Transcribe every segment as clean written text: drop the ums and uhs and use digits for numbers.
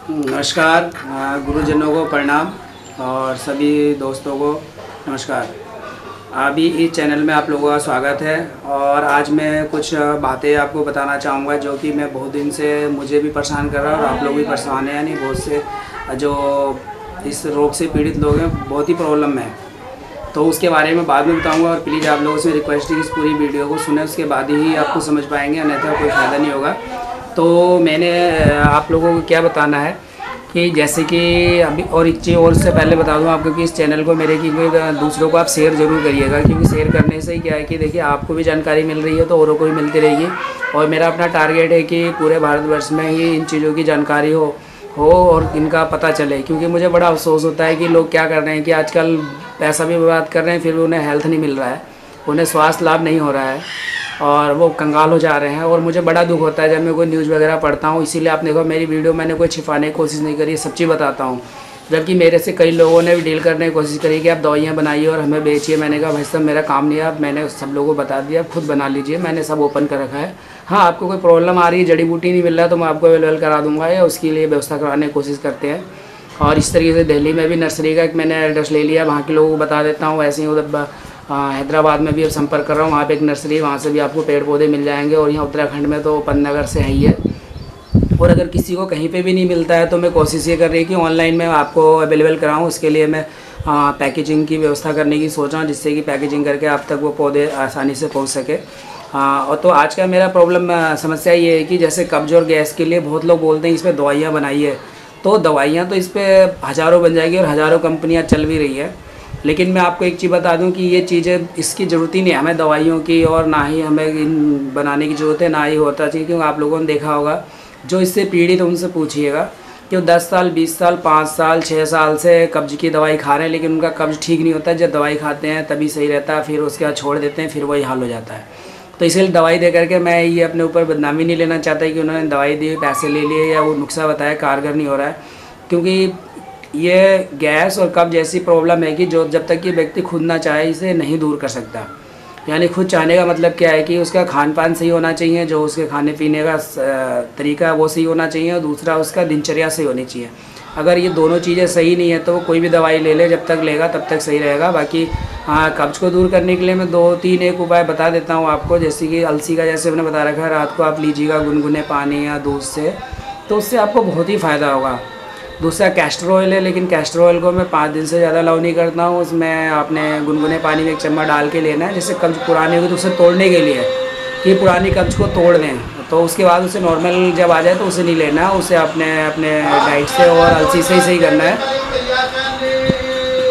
नमस्कार। गुरुजनों को प्रणाम और सभी दोस्तों को नमस्कार। अभी इस चैनल में आप लोगों का स्वागत है और आज मैं कुछ बातें आपको बताना चाहूँगा जो कि मैं बहुत दिन से मुझे भी परेशान कर रहा हूँ और आप लोग भी परेशान हैं। यानी बहुत से जो इस रोग से पीड़ित लोग हैं बहुत ही प्रॉब्लम है, तो उसके बारे में बाद में बताऊंगा। और प्लीज़ आप लोगों से रिक्वेस्ट है कि इस पूरी वीडियो को सुने, उसके बाद ही आपको समझ पाएंगे, अन्यथा कोई फ़ायदा नहीं होगा। तो मैंने आप लोगों को क्या बताना है कि जैसे कि अभी और एक चीज़ और से पहले बता दूं आपको कि इस चैनल को मेरे की दूसरों को आप शेयर ज़रूर करिएगा, क्योंकि शेयर करने से ही क्या है कि देखिए आपको भी जानकारी मिल रही है तो औरों को भी मिलती रहेगी। और मेरा अपना टारगेट है कि पूरे भारतवर्ष में ही इन चीज़ों की जानकारी हो और इनका पता चले, क्योंकि मुझे बड़ा अफसोस होता है कि लोग क्या कर रहे हैं कि आजकल पैसा भी बर्बाद कर रहे हैं, फिर भी उन्हें हेल्थ नहीं मिल रहा है, उन्हें स्वास्थ्य लाभ नहीं हो रहा है और वो कंगाल हो जा रहे हैं। और मुझे बड़ा दुख होता है जब मैं कोई न्यूज़ वगैरह पढ़ता हूँ। इसीलिए आपने देखो मेरी वीडियो मैंने कोई छिपाने की कोशिश नहीं करी, सब चीज़ बताता हूँ। जबकि मेरे से कई लोगों ने भी डील करने की कोशिश करी कि आप दवाइयाँ बनाइए और हमें बेचिए। मैंने कहा भाई साहब मेरा काम नहीं है, अब मैंने सब लोगों को बता दिया, आप खुद बना लीजिए, मैंने सब ओपन कर रखा है। हाँ, आपको कोई प्रॉब्लम आ रही है, जड़ी बूटी नहीं मिल रहा तो मैं आपको अवेलेबल करा दूँगा या उसके लिए व्यवस्था कराने की कोशिश करते हैं। और इस तरीके से दिल्ली में भी नर्सरी का एक मैंने एड्रेस ले लिया, वहाँ के लोगों को बता देता हूँ। ऐसे ही उधर हैदराबाद में भी अब संपर्क कर रहा हूँ, वहाँ पे एक नर्सरी है, वहाँ से भी आपको पेड़ पौधे मिल जाएंगे। और यहाँ उत्तराखंड में तो पंतनगर से है ही है। और अगर किसी को कहीं पे भी नहीं मिलता है तो मैं कोशिश ये कर रही कि ऑनलाइन में आपको अवेलेबल कराऊँ। उसके लिए मैं पैकेजिंग की व्यवस्था करने की सोच रहा हूँ, जिससे कि पैकेजिंग करके आप तक वो पौधे आसानी से पहुँच सके। और तो आज का मेरा प्रॉब्लम समस्या ये है कि जैसे कब्ज और गैस के लिए बहुत लोग बोलते हैं इस पर दवाइयाँ बनाइए, तो दवाइयाँ तो इस पर हज़ारों बन जाएगी और हज़ारों कंपनियाँ चल भी रही है। लेकिन मैं आपको एक चीज़ बता दूं कि ये चीज़ें इसकी ज़रूरत ही नहीं है हमें दवाइयों की, और ना ही हमें इन बनाने की ज़रूरत है, ना ही होता चाहिए। क्योंकि आप लोगों ने देखा होगा जो इससे पीड़ित उनसे पूछिएगा कि वो 10 साल 20 साल 5 साल 6 साल से कब्ज़ की दवाई खा रहे हैं, लेकिन उनका कब्ज़ ठीक नहीं होता। जब दवाई खाते हैं तभी सही रहता है, फिर उसके बाद छोड़ देते हैं, फिर वही हाल हो जाता है। तो इसलिए दवाई दे करके मैं ये अपने ऊपर बदनामी नहीं लेना चाहता कि उन्होंने दवाई दी, पैसे ले लिए या वो नुस्खा बताया कारगर नहीं हो रहा है। क्योंकि ये गैस और कब्ज ऐसी प्रॉब्लम है कि जो जब तक कि व्यक्ति खुद ना चाहे इसे नहीं दूर कर सकता। यानी खुद चाहने का मतलब क्या है कि उसका खान पान सही होना चाहिए, जो उसके खाने पीने का तरीका वो सही होना चाहिए, और दूसरा उसका दिनचर्या सही होनी चाहिए। अगर ये दोनों चीज़ें सही नहीं है तो वो कोई भी दवाई ले ले, जब तक लेगा तब तक सही रहेगा। बाकी कब्ज को दूर करने के लिए मैं 2-3 एक उपाय बता देता हूँ आपको। जैसे कि अलसी का, जैसे मैंने बता रखा है, रात को आप लीजिएगा गुनगुने पानी या दूध से, तो उससे आपको बहुत ही फ़ायदा होगा। दूसरा कैस्टर ऑयल है, लेकिन कैस्टर ऑयल को मैं 5 दिन से ज़्यादा अलाउ नहीं करता हूँ। उसमें आपने गुनगुने पानी में 1 चम्मच डाल के लेना है। जैसे कब्ज पुरानी होगी तो उसे तोड़ने के लिए कि पुरानी कब्ज को तोड़ दें, तो उसके बाद उसे नॉर्मल जब आ जाए तो उसे नहीं लेना है, उसे अपने डाइट से और अलसी से ही सही करना है।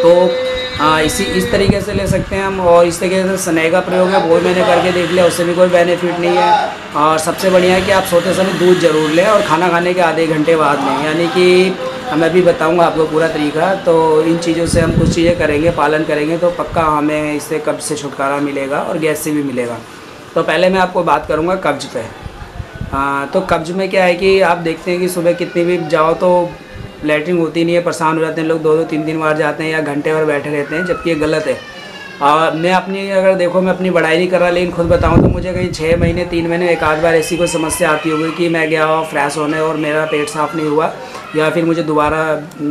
तो इस तरीके से ले सकते हैं हम। और इस तरीके से स्नेह का प्रयोग है, वो मैंने करके देख लिया, उससे भी कोई बेनिफिट नहीं है। और सबसे बढ़िया है कि आप सोते समय दूध जरूर लें और खाना खाने के आधे घंटे बाद लें। यानी कि मैं भी बताऊंगा आपको पूरा तरीका। तो इन चीज़ों से हम कुछ चीज़ें करेंगे, पालन करेंगे तो पक्का हमें इससे कब्ज से छुटकारा मिलेगा और गैस से भी मिलेगा। तो पहले मैं आपको बात करूँगा कब्ज पे। तो कब्ज में क्या है कि आप देखते हैं कि सुबह कितनी भी जाओ तो लैट्रिन होती नहीं है, परेशान हो जाते हैं लोग, 2-2 3-3 बार जाते हैं या घंटे भर बैठे रहते हैं, जबकि ये गलत है। मैं अपनी अगर देखो मैं अपनी बड़ाई नहीं कर रहा, लेकिन खुद बताऊं तो मुझे कहीं 6 महीने 3 महीने एक आध बार ऐसी कोई समस्या आती होगी कि मैं गया फ्रेश होने और मेरा पेट साफ़ नहीं हुआ, या फिर मुझे दोबारा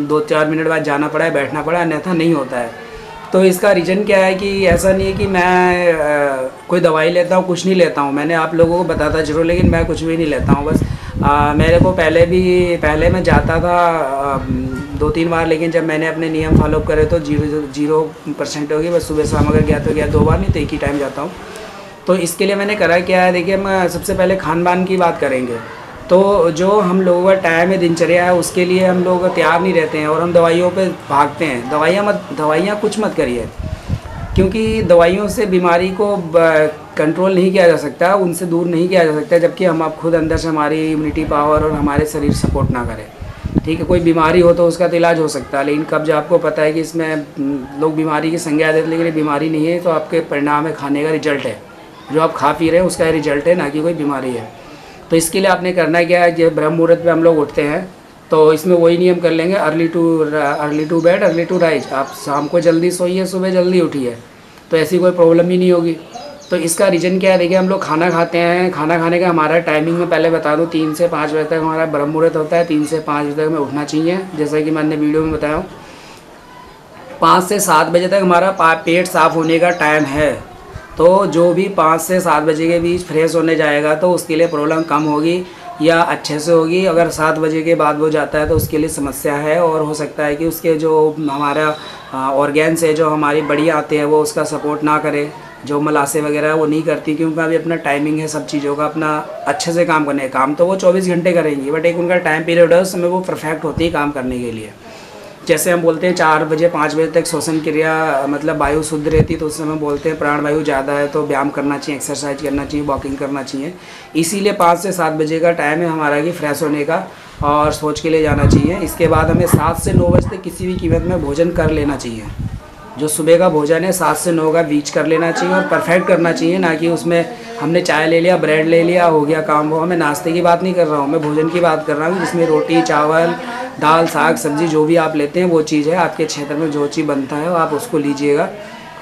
2-4 मिनट बाद जाना पड़ा है, बैठना पड़ा, अन्यथा नहीं होता है। तो इसका रीज़न क्या है कि ऐसा नहीं है कि मैं कोई दवाई लेता हूँ, कुछ नहीं लेता हूँ। मैंने आप लोगों को बताता जरूर, लेकिन मैं कुछ भी नहीं लेता हूँ। बस मेरे को पहले मैं जाता था 2-3 बार, लेकिन जब मैंने अपने नियम फॉलो करे तो 0% हो गई। बस सुबह शाम अगर गया तो गया, 2 बार नहीं तो एक ही टाइम जाता हूँ। तो इसके लिए मैंने करा क्या है, देखिए मैं सबसे पहले खान पान की बात करेंगे। तो जो हम लोगों का टाइम है, दिनचर्या है, उसके लिए हम लोग तैयार नहीं रहते हैं और हम दवाइयों पे भागते हैं। दवाइयाँ कुछ मत करिए, क्योंकि दवाइयों से बीमारी को कंट्रोल नहीं किया जा सकता, उनसे दूर नहीं किया जा सकता, जबकि हम आप खुद अंदर से हमारी इम्यूनिटी पावर और हमारे शरीर सपोर्ट ना करें। ठीक है, कोई बीमारी हो तो उसका तो इलाज हो सकता है, लेकिन कब्ज आपको पता है कि इसमें लोग बीमारी की संज्ञा देते हैं, लेकिन बीमारी नहीं है। तो आपके परिणाम है, खाने का रिजल्ट है, जो आप खा पी रहे हैं उसका रिजल्ट है, ना कि कोई बीमारी है। तो इसके लिए आपने करना क्या है, जब ब्रह्म मुहूर्त पर हम लोग उठते हैं तो इसमें वही नियम कर लेंगे, early to bed early to rise. आप शाम को जल्दी सोइए, सुबह जल्दी उठिए, तो ऐसी कोई प्रॉब्लम ही नहीं होगी। तो इसका रीज़न क्या है, देखिए हम लोग खाना खाते हैं, खाना खाने का हमारा टाइमिंग में पहले बता दूं 3 से 5 बजे तक हमारा ब्रह्म मुहूर्त होता है। 3 से 5 बजे तक हमें उठना चाहिए, जैसा कि मैंने वीडियो में बताया हूँ। 5 से 7 बजे तक हमारा पेट साफ़ होने का टाइम है। तो जो भी 5 से 7 बजे के बीच फ्रेश होने जाएगा तो उसके लिए प्रॉब्लम कम होगी या अच्छे से होगी। अगर 7 बजे के बाद वो जाता है तो उसके लिए समस्या है, और हो सकता है कि उसके जो हमारा ऑर्गेन्स है, जो हमारी बड़ी आते हैं, वो उसका सपोर्ट ना करे, जो मलासे वगैरह वो नहीं करती, क्योंकि अभी अपना टाइमिंग है सब चीज़ों का अपना अच्छे से काम करने का। काम तो वो 24 घंटे करेंगी, बट एक उनका टाइम पीरियड है, उस समय वो परफेक्ट होती है काम करने के लिए। जैसे हम बोलते हैं 4 बजे 5 बजे तक श्वसन क्रिया मतलब वायु शुद्ध रहती है, तो उस समय बोलते हैं प्राण वायु ज़्यादा है तो व्यायाम करना चाहिए, एक्सरसाइज करना चाहिए, वॉकिंग करना चाहिए। इसीलिए 5 से 7 बजे का टाइम है हमारा कि फ्रेश होने का और सोच के लिए जाना चाहिए। इसके बाद हमें 7 से 9 बजे तक किसी भी कीमत में भोजन कर लेना चाहिए। जो सुबह का भोजन है 7 से 9 का बीच कर लेना चाहिए और परफेक्ट करना चाहिए, ना कि उसमें हमने चाय ले लिया, ब्रेड ले लिया, हो गया काम। वो, मैं नाश्ते की बात नहीं कर रहा हूँ, मैं भोजन की बात कर रहा हूँ, जिसमें रोटी चावल दाल साग सब्जी जो भी आप लेते हैं वो चीज़ है। आपके क्षेत्र में जो चीज़ बनता है आप उसको लीजिएगा।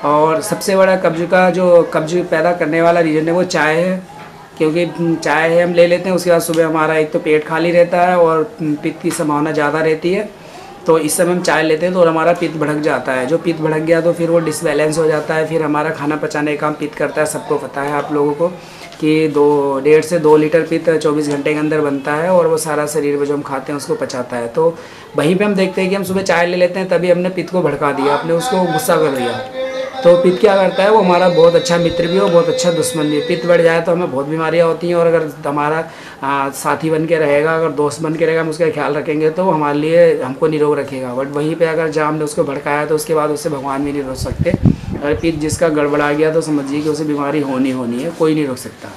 और सबसे बड़ा कब्ज पैदा करने वाला रीज़न है वो चाय है, क्योंकि चाय है हम ले लेते हैं, उसके बाद सुबह हमारा एक तो पेट खाली रहता है और पित्त की संभावना ज़्यादा रहती है। तो इस समय हम चाय लेते हैं तो हमारा पित्त भड़क जाता है। जो पित्त भड़क गया तो फिर वो डिसबैलेंस हो जाता है, फिर हमारा खाना पचाने का काम पित्त करता है। सबको पता है आप लोगों को कि 1.5 से 2 लीटर पित्त 24 घंटे के अंदर बनता है, और वो सारा शरीर में जो हम खाते हैं उसको पचाता है। तो वहीं पे हम देखते हैं कि हम सुबह चाय ले लेते हैं, तभी हमने पित्त को भड़का दिया, आपने उसको गुस्सा कर दिया। तो पित्त क्या करता है, वो हमारा बहुत अच्छा मित्र भी हो, बहुत अच्छा दुश्मन भी। पित्त बढ़ जाए तो हमें बहुत बीमारियां होती हैं, और अगर हमारा साथी बन के रहेगा, अगर दोस्त बन के रहेगा, हम उसका ख्याल रखेंगे तो हमारे लिए हमको निरोग रखेगा। बट वहीं पे अगर जहाँ हमने उसको भड़काया तो उसके बाद उससे भगवान भी नहीं रोक सकते। अगर पित्त जिसका गड़बड़ा गया तो समझिए कि उसे बीमारी होनी है, कोई नहीं रोक सकता।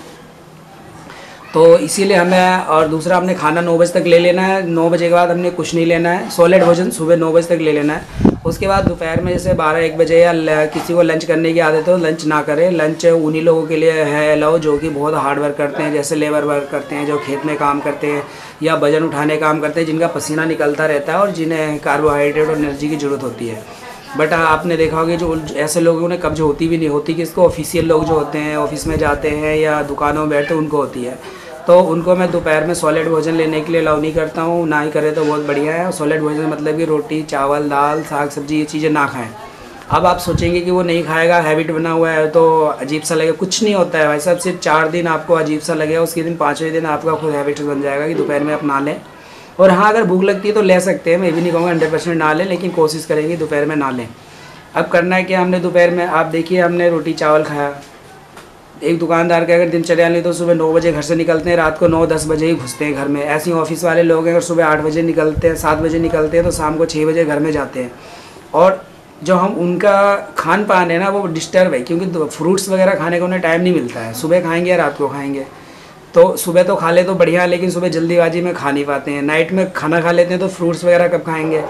तो इसीलिए हमें, और दूसरा हमने खाना 9 बजे तक ले लेना है। 9 बजे के बाद हमने कुछ नहीं लेना है, सॉलिड भोजन सुबह 9 बजे तक ले लेना है। उसके बाद दोपहर में जैसे 12-1 बजे या किसी को लंच करने की आदत हो, लंच ना करें। लंच उन्हीं लोगों के लिए है अलाउ जो कि बहुत हार्ड वर्क करते हैं, जैसे लेबर वर्क करते हैं, जो खेत में काम करते हैं या वजन उठाने काम करते हैं, जिनका पसीना निकलता रहता है और जिन्हें कार्बोहाइड्रेट और एनर्जी की ज़रूरत होती है। बट आपने देखा होगा जो ऐसे लोगों ने कब्ज होती भी नहीं होती, किसको, ऑफिशियल लोग जो होते हैं, ऑफिस में जाते हैं या दुकानों में बैठते हैं, उनको होती है। तो उनको मैं दोपहर में सॉलिड भोजन लेने के लिए अलाउ नहीं करता हूँ, ना ही करे तो बहुत बढ़िया है। सॉलिड भोजन मतलब कि रोटी चावल दाल साग सब्जी ये चीज़ें ना खाएं। अब आप सोचेंगे कि वो नहीं खाएगा, हैबिट बना हुआ है तो अजीब सा लगेगा। कुछ नहीं होता है भाई साहब, सिर्फ 4 दिन आपको अजीब सा लगेगा, उसके दिन 5वें दिन आपका खुद हैबिट बन जाएगा कि दोपहर में आप ना लें। और हाँ, अगर भूख लगती है तो ले सकते हैं, मैं भी नहीं कहूँगा 100% ना लें, लेकिन कोशिश करेंगे दोपहर में ना लें। अब करना है कि हमने दोपहर में, आप देखिए हमने रोटी चावल खाया। एक दुकानदार के अगर दिनचर्या नहीं तो सुबह 9 बजे घर से निकलते हैं, रात को 9-10 बजे ही घुसते हैं घर में। ऐसे ही ऑफिस वाले लोग हैं, अगर सुबह 8 बजे निकलते हैं 7 बजे निकलते हैं तो शाम को 6 बजे घर में जाते हैं। और जो हम उनका खान पान है ना वो डिस्टर्ब है, क्योंकि फ्रूट्स वगैरह खाने का उन्हें टाइम नहीं मिलता है। सुबह खाएंगे या रात को खाएंगे, तो सुबह तो खा ले तो बढ़िया, लेकिन सुबह जल्दीबाजी में खा नहीं पाते हैं। नाइट में खाना खा लेते हैं तो फ्रूट्स वगैरह कब खाएंगे।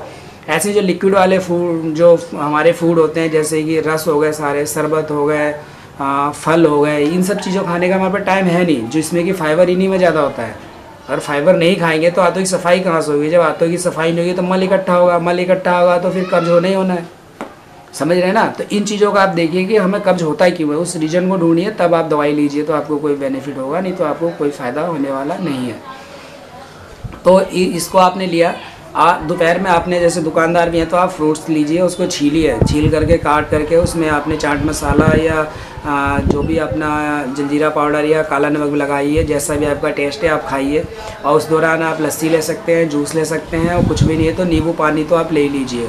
ऐसे जो लिक्विड वाले फूड, जो हमारे फूड होते हैं, जैसे कि रस हो गए, सारे शरबत हो गए, फल हो गए, इन सब चीज़ों खाने का हमारे पास टाइम है नहीं, जिसमें कि फाइबर इन्हीं में ज़्यादा होता है। अगर फाइबर नहीं खाएंगे तो आंतों की सफाई कहाँ से होगी। जब आंतों की सफाई नहीं होगी तो मल इकट्ठा होगा, मल इकट्ठा होगा तो फिर कब्ज होना ही होना है। समझ रहे हैं ना। तो इन चीज़ों का आप देखिए कि हमें कब्ज होता है क्यों है, उस रीजन को ढूंढिए, तब आप दवाई लीजिए तो आपको कोई बेनिफिट होगा, नहीं तो आपको कोई फ़ायदा होने वाला नहीं है। तो इसको आपने लिया, दोपहर में आपने, जैसे दुकानदार भी हैं तो आप फ्रूट्स लीजिए, उसको छीलिए, छील करके काट करके उसमें आपने चाट मसाला या जो भी अपना जलजीरा पाउडर या काला नमक लगाइए, जैसा भी आपका टेस्ट है आप खाइए। और उस दौरान आप लस्सी ले सकते हैं, जूस ले सकते हैं, और कुछ भी नहीं है तो नींबू पानी तो आप ले ही लीजिए।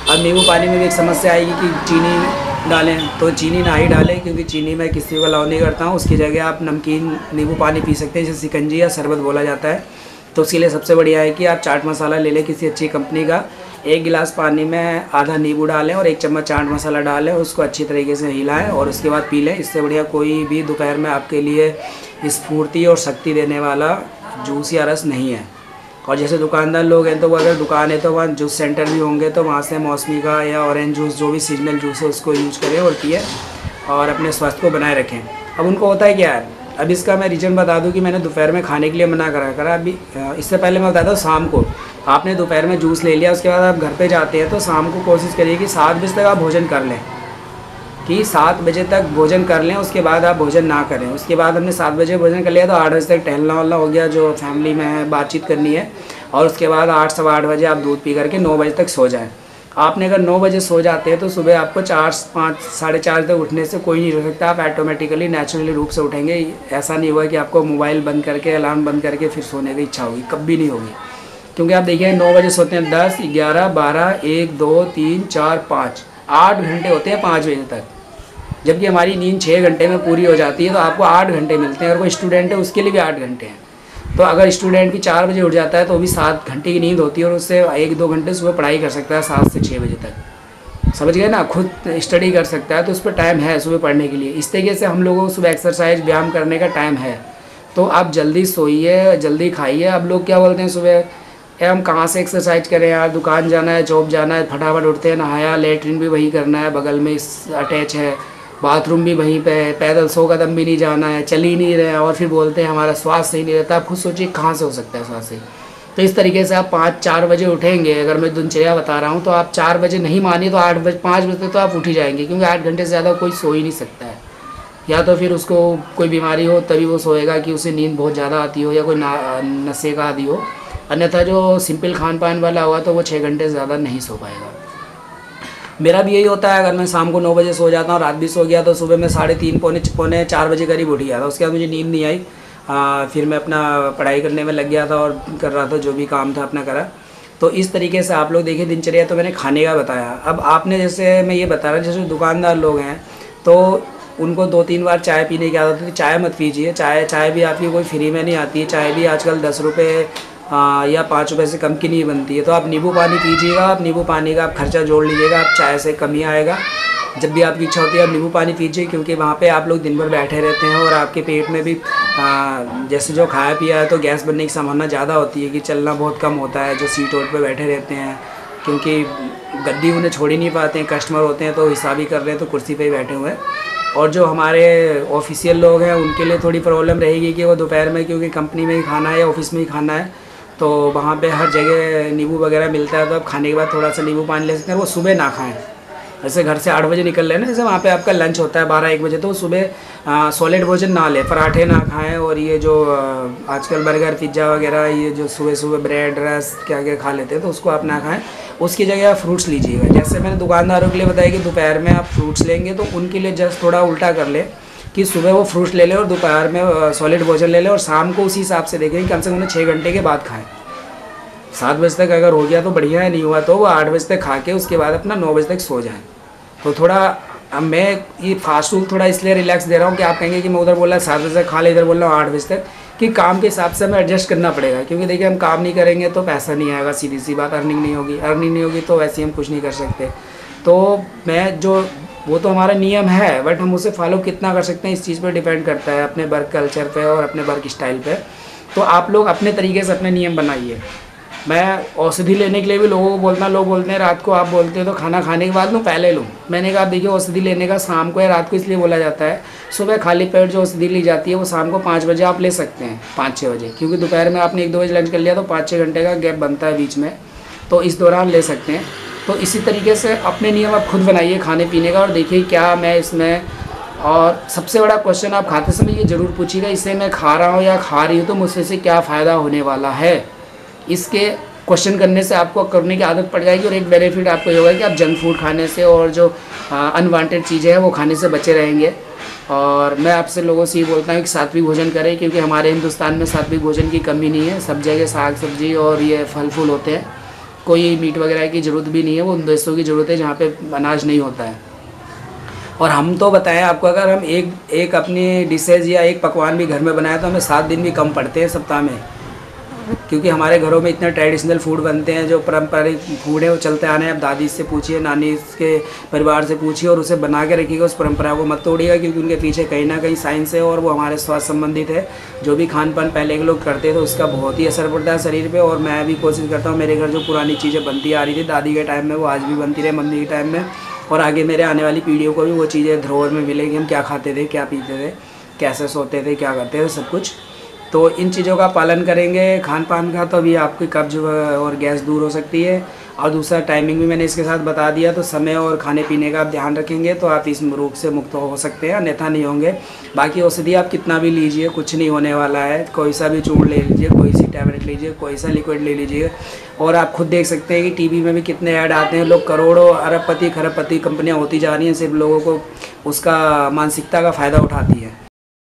अब नींबू पानी में भी एक समस्या आएगी कि चीनी डालें, तो चीनी ना ही डालें, क्योंकि चीनी मैं किसी को अलाउ नहीं करता हूँ। उसकी जगह आप नमकीन नींबू पानी पी सकते हैं, जिसे शिकंजी या शरबत बोला जाता है। तो उसके लिए सबसे बढ़िया है कि आप चाट मसाला ले लें किसी अच्छी कंपनी का, 1 गिलास पानी में आधा नींबू डालें और 1 चम्मच चाट मसाला डालें, उसको अच्छी तरीके से हिलाएं और उसके बाद पी लें। इससे बढ़िया कोई भी दोपहर में आपके लिए स्फूर्ति और शक्ति देने वाला जूस या रस नहीं है। और जैसे दुकानदार लोग हैं तो वो, अगर दुकान है तो वहाँ जूस सेंटर भी होंगे, तो वहाँ से मौसमी का या ऑरेंज जूस, जो भी सीजनल जूस है उसको यूज करें और पिए और अपने स्वास्थ्य को बनाए रखें। अब उनको होता है क्या है, अब इसका मैं रीज़न बता दूं कि मैंने दोपहर में खाने के लिए मना करा अभी। इससे पहले मैं बताता हूँ, शाम को आपने दोपहर में जूस ले लिया, उसके बाद आप घर पे जाते हैं तो शाम को कोशिश करिए कि 7 बजे तक आप भोजन कर लें। कि 7 बजे तक भोजन कर लें, उसके बाद आप भोजन ना करें। उसके बाद हमने 7 बजे भोजन कर लिया तो 8 बजे तक टहलना वहलना हो गया, जो फैमिली में है बातचीत करनी है, और उसके बाद 8 सवा 8 बजे आप दूध पी करके 9 बजे तक सो जाएं। आपने अगर 9 बजे सो जाते हैं तो सुबह आपको 4, 5, साढ़े 4 तक उठने से कोई नहीं रोक सकता। आप ऑटोमेटिकली नेचुरली रूप से उठेंगे। ऐसा नहीं हुआ कि आपको मोबाइल बंद करके अलार्म बंद करके फिर सोने की इच्छा होगी, कभी नहीं होगी। क्योंकि आप देखिए 9 बजे सोते हैं, 10, 11, 12, 1, 2, 3, 4, 5, 8 घंटे होते हैं 5 बजे तक, जबकि हमारी नींद 6 घंटे में पूरी हो जाती है। तो आपको 8 घंटे मिलते हैं। अगर कोई स्टूडेंट है उसके लिए भी 8 घंटे हैं। तो अगर स्टूडेंट भी 4 बजे उठ जाता है तो भी 7 घंटे की नींद होती है, और उससे 1-2 घंटे सुबह पढ़ाई कर सकता है 7 से 6 बजे तक। समझ गए ना, खुद स्टडी कर सकता है, तो उस पर टाइम है सुबह पढ़ने के लिए। इस तरीके से हम लोगों को सुबह एक्सरसाइज व्यायाम करने का टाइम है। तो आप जल्दी सोइए, जल्दी खाइए। अब लोग क्या बोलते हैं सुबह, हम कहाँ से एक्सरसाइज करें यार, दुकान जाना है, जॉब जाना है, फटाफट उठते हैं, नहाया, लेटरिन भी वही करना है, बगल में अटैच है, बाथरूम भी वहीं पे है, पैदल 100 कदम भी नहीं जाना है, चल ही नहीं रहे हैं, और फिर बोलते हैं हमारा स्वास्थ्य सही नहीं रहता। आप खुद सोचिए कहाँ से हो सकता है स्वास्थ्य सही। तो इस तरीके से आप 5-4 बजे उठेंगे, अगर मैं दिनचर्या बता रहा हूँ, तो आप 4 बजे नहीं मानिए तो 8 बजे 5 बजे तो आप उठ ही जाएंगे, क्योंकि 8 घंटे से ज़्यादा कोई सो ही नहीं सकता है। या तो फिर उसको कोई बीमारी हो तभी वो सोएगा, कि उसे नींद बहुत ज़्यादा आती हो, या कोई नशे का आदि हो। अन्यथा जो सिंपल खान पान वाला हुआ तो वो 6 घंटे से ज़्यादा नहीं सो पाएगा। मेरा भी यही होता है। अगर मैं शाम को 9 बजे सो जाता हूँ, रात भी सो गया, तो सुबह मैं 3:30 पौने 4 बजे करीब उठ गया था। उसके बाद मुझे नींद नहीं आई। फिर मैं अपना पढ़ाई करने में लग गया था और कर रहा था, जो भी काम था अपना करा। तो इस तरीके से आप लोग देखिए दिनचर्या। तो मैंने खाने का बताया। अब आपने, जैसे मैं ये बता रहा, जैसे दुकानदार लोग हैं तो उनको 2-3 बार चाय पीने की आदत होती है। चाय मत पीजिए। चाय भी आपकी कोई फ्री में नहीं आती है। चाय भी आजकल 10 रुपये या 5 रुपये से कम की नहीं बनती है। तो आप नींबू पानी पीजिएगा। आप नींबू पानी का आप खर्चा जोड़ लीजिएगा, आप चाय से कम ही आएगा। जब भी आपकी इच्छा होती है आप नींबू पानी पीजिए, क्योंकि वहाँ पे आप लोग दिन भर बैठे रहते हैं और आपके पेट में भी जैसे जो खाया पिया है तो गैस बनने की संभावना ज़्यादा होती है, कि चलना बहुत कम होता है। जो सीट वोट पर बैठे रहते हैं, क्योंकि गद्दी उन्हें छोड़ ही नहीं पाते हैं, कस्टमर होते हैं तो हिसाब ही कर रहे हैं, तो कुर्सी पर ही बैठे हुए हैं। और जो हमारे ऑफिशियल लोग हैं उनके लिए थोड़ी प्रॉब्लम रहेगी कि वो दोपहर में, क्योंकि कंपनी में ही खाना है या ऑफिस में ही खाना है, तो वहाँ पे हर जगह नींबू वगैरह मिलता है। तो आप खाने के बाद थोड़ा सा नींबू पानी ले सकते हैं। वो सुबह ना खाएं। जैसे घर से 8 बजे निकल रहे हैं ना, जैसे वहाँ पे आपका लंच होता है 12-1 बजे, तो सुबह सॉलिड भोजन ना लें, पराठे ना खाएं। और ये जो आजकल बर्गर पिज्ज़ा वगैरह, ये जो सुबह सुबह ब्रेड रस्क क्या क्या खा लेते हैं, तो उसको आप ना खाएं। उसकी जगह आप फ्रूट्स लीजिएगा। जैसे मैंने दुकानदारों के लिए बताया कि दोपहर में आप फ्रूट्स लेंगे, तो उनके लिए जस्ट थोड़ा उल्टा कर ले, कि सुबह वो फ्रूट्स ले लें और दोपहर में सॉलिड भोजन ले लें, और शाम को उसी हिसाब से देखें कि कम से कम 6 घंटे के बाद खाएँ। 7 बजे तक अगर हो गया तो बढ़िया है, नहीं हुआ तो वो 8 बजे तक खा के उसके बाद अपना 9 बजे तक सो जाएं। तो थोड़ा अब मैं ये फास्ट फूड थोड़ा इसलिए रिलैक्स दे रहा हूँ कि आप कहेंगे कि मैं उधर बोल रहा 7 बजे तक खा ले, इधर बोल रहा हूँ 8 बजे तक, कि काम के हिसाब से हमें एडजस्ट करना पड़ेगा। क्योंकि देखिए हम काम नहीं करेंगे तो पैसा नहीं आएगा, सीधी सी बात, अर्निंग नहीं होगी तो वैसे ही हम कुछ नहीं कर सकते। तो मैं जो वो तो हमारा नियम है, बट हम उसे फॉलो कितना कर सकते हैं इस चीज़ पर डिपेंड करता है, अपने वर्क कल्चर पे और अपने वर्क स्टाइल पे। तो आप लोग अपने तरीके से अपने नियम बनाइए। मैं औषधि लेने के लिए भी लोगों को बोलता, लोग बोलते हैं रात को, आप बोलते हो तो खाना खाने के बाद लूँ पहले लूँ। मैंने कहा देखिए औषधि लेने का शाम को या रात को इसलिए बोला जाता है, सुबह खाली पेट जो औषधि ली जाती है वो शाम को 5 बजे आप ले सकते हैं, 5-6 बजे, क्योंकि दोपहर में आपने 1-2 बजे लंच कर लिया तो 5-6 घंटे का गैप बनता है बीच में, तो इस दौरान ले सकते हैं। तो इसी तरीके से अपने नियम आप खुद बनाइए खाने पीने का, और देखिए क्या मैं इसमें। और सबसे बड़ा क्वेश्चन आप खाते समय ये ज़रूर पूछिएगा, इससे मैं खा रहा हूँ या खा रही हूँ तो मुझसे से क्या फ़ायदा होने वाला है। इसके क्वेश्चन करने से आपको करने की आदत पड़ जाएगी, और एक बेनिफिट आपको ये होगा कि आप जंक फूड खाने से और जो अनवांटेड चीज़ें हैं वो खाने से बचे रहेंगे। और मैं आपसे लोगों से ये बोलता हूँ कि सात्विक भोजन करें, क्योंकि हमारे हिंदुस्तान में सात्विक भोजन की कमी नहीं है। सब जगह साग सब्जी और ये फल फूल होते हैं, कोई मीट वगैरह की ज़रूरत भी नहीं है। वो उन देशों की ज़रूरत है जहाँ पे अनाज नहीं होता है। और हम तो बताएं आपको, अगर हम एक अपनी डिशेज़ या एक पकवान भी घर में बनाए तो हमें 7 दिन भी कम पड़ते हैं सप्ताह में, क्योंकि हमारे घरों में इतने ट्रेडिशनल फूड बनते हैं, जो पारंपरिक फूड है वो चलते आ रहे हैं। आप दादी से पूछिए, नानी के परिवार से पूछिए, और उसे बना के रखिएगा, उस परंपरा को मत तोड़िएगा, क्योंकि उनके पीछे कहीं ना कहीं साइंस है और वो हमारे स्वास्थ्य संबंधित है। जो भी खान पान पहले के लोग करते थे उसका बहुत ही असर पड़ता है शरीर पर। और मैं भी कोशिश करता हूँ, मेरे घर जो पुरानी चीज़ें बनती आ रही थी दादी के टाइम में, वो आज भी बनती रहे मम्मी के टाइम में, और आगे मेरे आने वाली पीढ़ियों को भी वो चीज़ें धरोहर में मिलेगी। हम क्या खाते थे, क्या पीते थे, कैसे सोते थे, क्या करते थे, सब कुछ। तो इन चीज़ों का पालन करेंगे खान पान का, तो अभी आपकी कब्ज और गैस दूर हो सकती है। और दूसरा टाइमिंग भी मैंने इसके साथ बता दिया, तो समय और खाने पीने का आप ध्यान रखेंगे तो आप इस रोग से मुक्त हो सकते हैं, अन्यथा नहीं होंगे। बाकी औषधि आप कितना भी लीजिए कुछ नहीं होने वाला है, कोई सा भी चूर्ण ले लीजिए, कोई सी टैबलेट लीजिए, कोई सा लिक्विड ले लीजिए। और आप खुद देख सकते हैं कि टीवी में भी कितने ऐड आते हैं, लोग करोड़ों अरबपति खरबपति कंपनियाँ होती जा रही हैं, सिर्फ लोगों को उसका मानसिकता का फ़ायदा उठाती है।